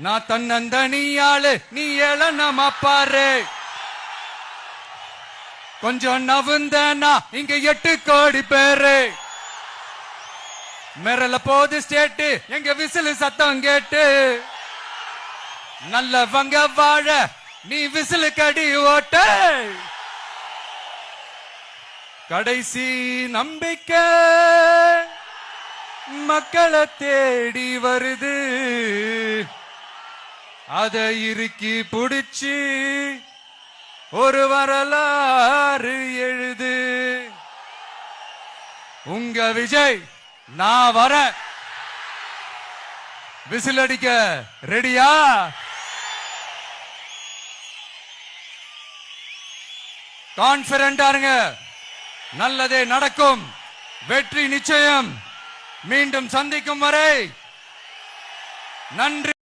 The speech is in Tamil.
நான் தன்னந்தனியாளு நீ ஏளனமா பாரு. கொஞ்சம் நவுந்தனா இங்க 8 கோடி பேரு. மிரல போது ஸ்டேட்டு எங்க விசிலு சத்தம் கேட்டு. நல்லவங்க வாழ நீ விசிலு கடி ஓட்ட. கடைசி நம்பிக்கை மக்களை தேடி வருது. அத இறுக்கி புடிச்சு ஒரு வரலாறு எழுது. உங்க விஜய் நான் வர. விசில் அடிக்க ரெடியா? கான்பிடண்டா இருங்க. நல்லதே நடக்கும். வெற்றி நிச்சயம். மீண்டும் சந்திக்கும் வரை நன்றி.